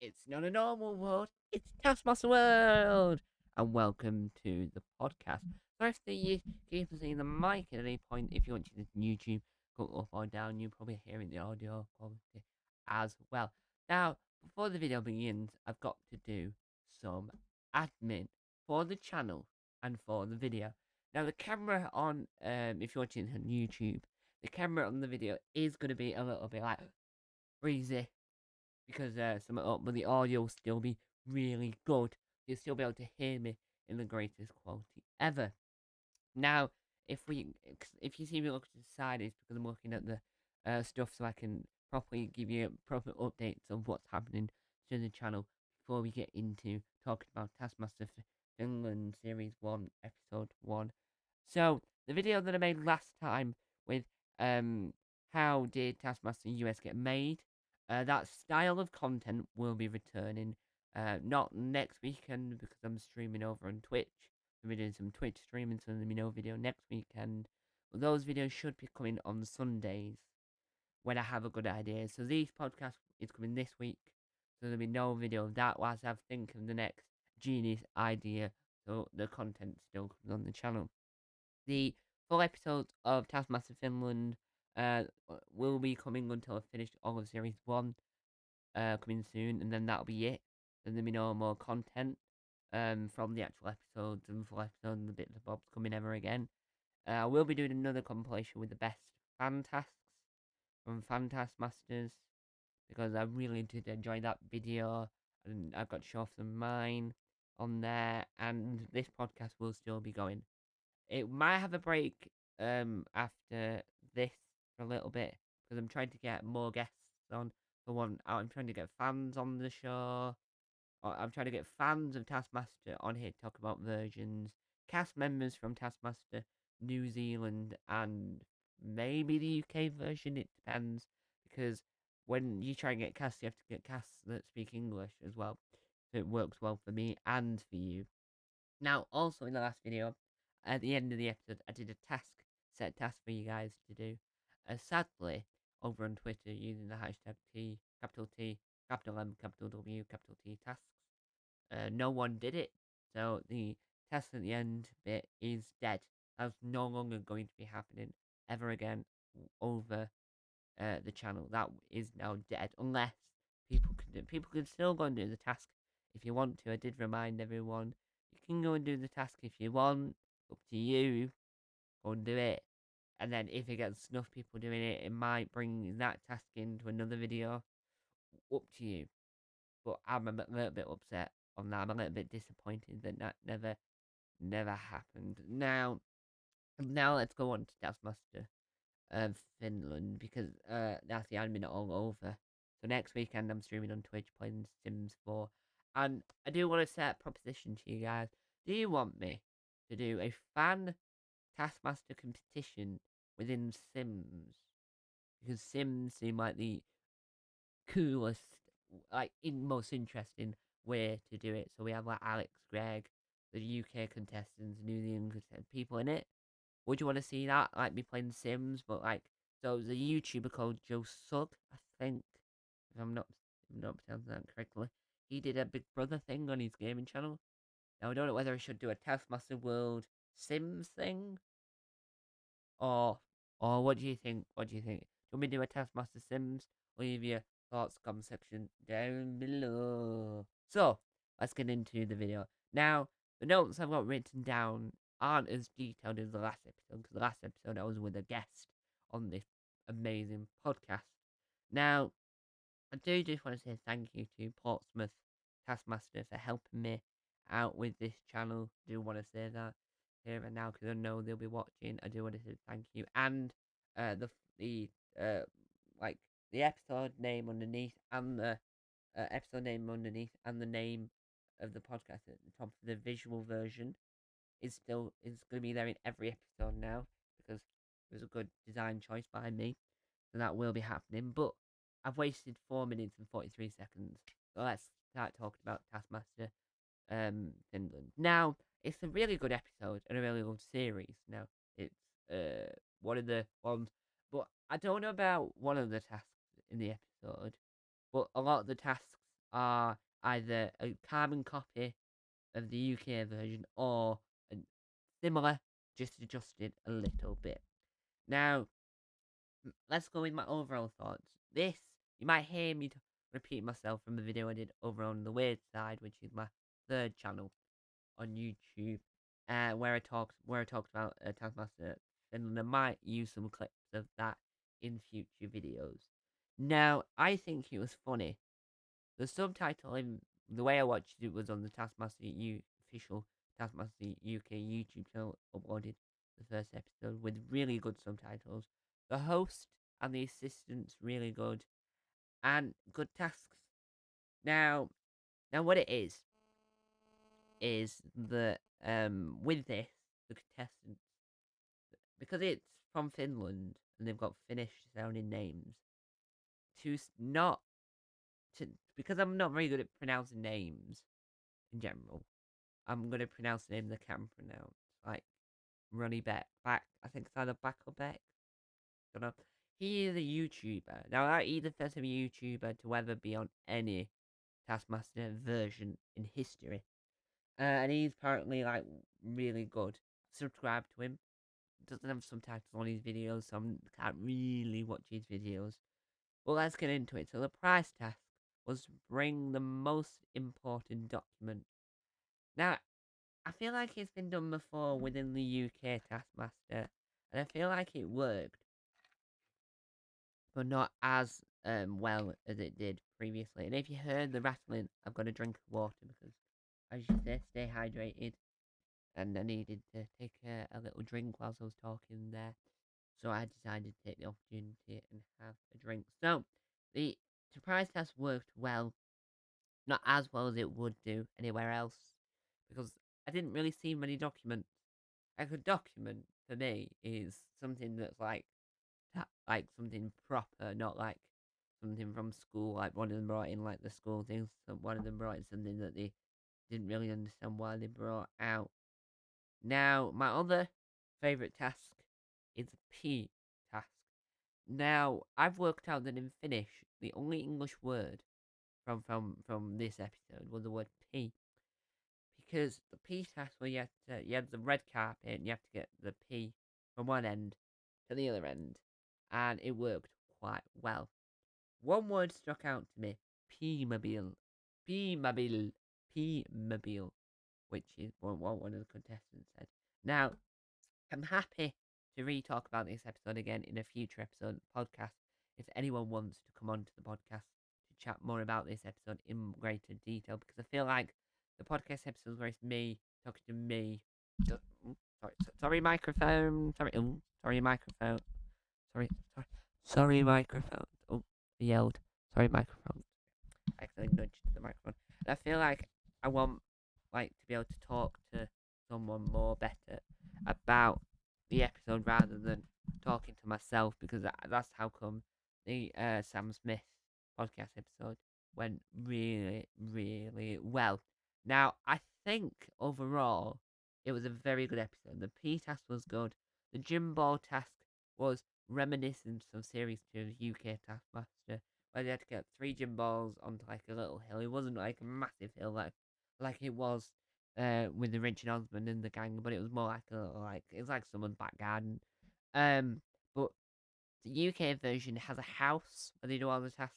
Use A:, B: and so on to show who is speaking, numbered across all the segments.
A: It's not a normal world, it's Taskmaster World! And welcome to the podcast. So if you keep seeing the mic at any point, if you're watching this on YouTube, go up or down, you're probably hearing the audio quality as well. Now, before the video begins, I've got to do some admin for the channel and for the video. Now, the camera on, if you're watching on YouTube, the camera on the video is going to be a little bit like breezy because but the audio will still be really good. You'll still be able to hear me in the greatest quality ever. Now, if you see me look to the side, it's because I'm looking at the stuff so I can properly give you proper updates of what's happening to the channel before we get into talking about Taskmaster Finland Series 1, Episode 1. So, the video that I made last time with how did Taskmaster US get made, that style of content will be returning, not next weekend because I'm streaming over on Twitch. I'll be doing some Twitch streaming, so there'll be no video next weekend. But those videos should be coming on Sundays when I have a good idea. So these podcasts is coming this week, so there'll be no video of that whilst I think of the next genius idea. So the content still comes on the channel. The full episodes of Taskmaster Finland will be coming until I've finished all of Series 1, coming soon, and then that'll be it. Then there'll be no more content from the actual episodes and full episodes and the bits and bobs coming ever again. I will be doing another compilation with the best fan tasks from Fan Taskmasters because I really did enjoy that video, and I've got to show off some mine on there, and this podcast will still be going. It might have a break after this for a little bit because I'm trying to get more guests on. I'm trying to get fans on the show. I'm trying to get fans of Taskmaster on here to talk about versions, cast members from Taskmaster New Zealand, and maybe the UK version. It depends because when you try and get casts, you have to get casts that speak English as well. So it works well for me and for you. Now, also in the last video, at the end of the episode, I did a set task for you guys to do. Sadly, over on Twitter, using the hashtag T, capital M, capital W, capital T tasks, no one did it. So the test at the end bit is dead. That's no longer going to be happening ever again over the channel. That is now dead, unless people can still go and do the task if you want to. I did remind everyone you can go and do the task if you want. Up to you. Go and do it. And then if it gets enough people doing it, it might bring that task into another video. Up to you. But I'm a little bit upset on that. I'm a little bit disappointed that that never happened. Now let's go on to Taskmaster Finland because that's the admin all over. So next weekend I'm streaming on Twitch playing Sims 4, and I do want to set a proposition to you guys. Do you want me to do a fan Taskmaster competition within Sims? Because Sims seem like the coolest, most interesting way to do it. So we have like Alex, Greg, the UK contestants, New Zealand contestants, people in it. Would you want to see that? Like me playing Sims, but like so there's a YouTuber called Joe Sugg, I think. If I'm not pronouncing that correctly. He did a Big Brother thing on his gaming channel. Now I don't know whether I should do a Taskmaster World Sims thing or what do you think? What do you think? Do you want me to do a Taskmaster Sims? Leave your thoughts comment section down below. So let's get into the video. Now the notes I've got written down aren't as detailed as the last episode because the last episode I was with a guest on this amazing podcast. Now I do just want to say thank you to Portsmouth Taskmaster for helping me out with this channel. I do want to say that here and now because I know they'll be watching. I do want to say thank you, and the like the episode name underneath and the episode name underneath and the name of the podcast at the top of the visual version is going to be there in every episode now because it was a good design choice by me, so that will be happening. But I've wasted 4 minutes and 43 seconds, so let's start talking about Taskmaster Finland. Now, it's a really good episode and a really good series. Now, it's one of the ones, but I don't know about one of the tasks in the episode, but a lot of the tasks are either a carbon copy of the UK version or similar, just adjusted a little bit. Now, let's go with my overall thoughts. This, you might hear me repeat myself from the video I did over on the Weird Side, which is my third channel on YouTube, where I talked about Taskmaster Finland. I might use some clips of that in future videos. Now, I think it was funny. The subtitle in the way I watched it was on the official Taskmaster UK YouTube channel, uploaded the first episode with really good subtitles. The host and the assistants really good, and good tasks. Now, what it is that with this, the contestants, because it's from Finland and they've got Finnish sounding names, not to, because I'm not very good at pronouncing names in general, I'm gonna pronounce the name that can pronounce, like Ronnie Beck. I think it's either Back or Beck. Don't know. He is a YouTuber. Now, he's the first ever YouTuber to ever be on any Taskmaster version in history. And he's apparently, like, really good. Subscribe to him. Doesn't have subtitles on his videos, so I can't really watch his videos. Well, let's get into it. So the prize task was to bring the most important document. Now, I feel like it's been done before within the UK Taskmaster, and I feel like it worked, but not as well as it did previously. And if you heard the rattling, I've got a drink of water because, as you say, stay hydrated. And I needed to take a little drink whilst I was talking there. So I decided to take the opportunity and have a drink. So, the surprise test worked well, not as well as it would do anywhere else, because I didn't really see many documents. Like, a document, for me, is something that's like something proper, not like something from school. Like, one of them brought in, like, the school things, so one of them brought in something that they didn't really understand why they brought out. Now, my other favourite task is a P task. Now, I've worked out that in Finnish, the only English word from this episode was the word P. Because the P task where you had the red carpet and you have to get the P from one end to the other end. And it worked quite well. One word stuck out to me, P-mobile. P-mobile. P-mobile. Which is what one of the contestants said. Now, I'm happy to re-talk about this episode again in a future episode podcast if anyone wants to come on to the podcast to chat more about this episode in greater detail, because I feel like the podcast episodes where it's me talking to me. Sorry, microphone. Sorry, microphone. Sorry, microphone. Oh, I yelled. Sorry, microphone. I accidentally nudged the microphone. And I feel like I want to be able to talk to someone more better about the episode rather than talking to myself, because that's how come the Sam Smith podcast episode went really, really well. Now, I think overall it was a very good episode. The P task was good. The gym ball task was reminiscent of Series 2 of UK Taskmaster, where they had to get 3 gym balls onto like a little hill. It wasn't like a massive hill like it was with the Richard Osman and the gang, but it was more it was like someone's back garden. But the UK version has a house where they do all the tasks.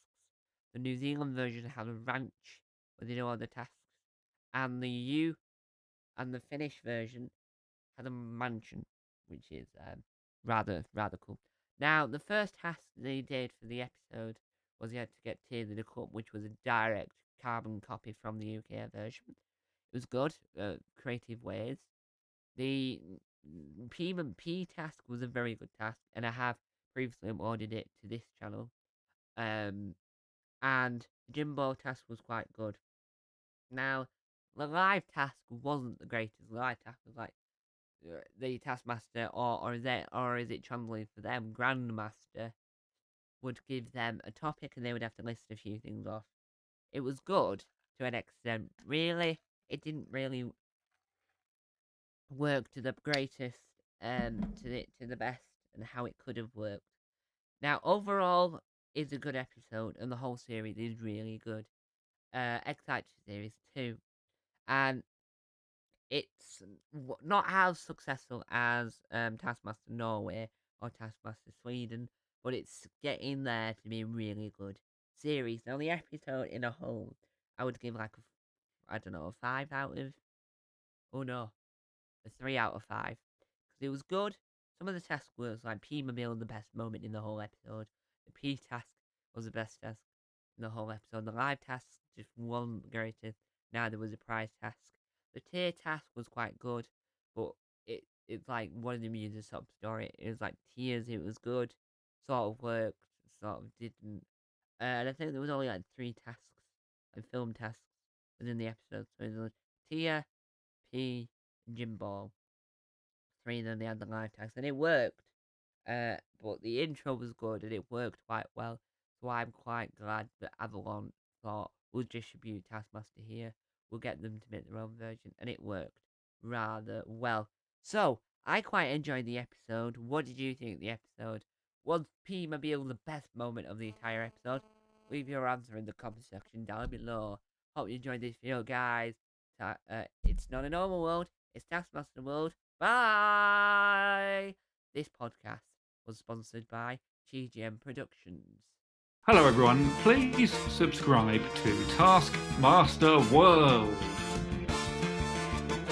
A: The New Zealand version has a ranch where they do all the tasks, and the Finnish version has a mansion, which is rather cool. Now, the first task they did for the episode was you had to get Tears of the Cup, which was a direct carbon copy from the UK version. It was good, creative ways. The P task was a very good task, and I have previously ordered it to this channel. And the gym ball task was quite good. Now, the live task wasn't the greatest. The live task was like the Taskmaster, or is it channeling for them? Grandmaster would give them a topic, and they would have to list a few things off. It was good to an extent. Really, it didn't really work to the greatest, to the best, and how it could have worked. Now, overall, it's a good episode, and the whole series is really good. Excited Series 2, and it's not as successful as Taskmaster Norway or Taskmaster Sweden, but it's getting there to be a really good series. Now, the episode in a whole, I would give like I don't know, a 5 out of, oh no, a 3 out of 5. Because it was good. Some of the tasks was like P-Mobile, the best moment in the whole episode. The P task was the best task in the whole episode. The live task just wasn't great. Now there was a prize task. The tier task was quite good, but it's like one of the music's top story. It was like tiers, it was good, sort of worked, sort of didn't. And I think there was only like 3 tasks, and film tasks within the episode. So there was tier, P, and Gym Ball. 3, then they had the live task, and it worked. But the intro was good and it worked quite well. So I'm quite glad that Avalon thought we'll distribute Taskmaster here. We'll get them to make their own version, and it worked rather well. So I quite enjoyed the episode. What did you think of the episode? Was P-Mobile the best moment of the entire episode? Leave your answer in the comment section down below. Hope you enjoyed this video, guys. It's not a normal world, it's Taskmaster World. Bye! This podcast was sponsored by GGM Productions.
B: Hello everyone, please subscribe to Taskmaster World.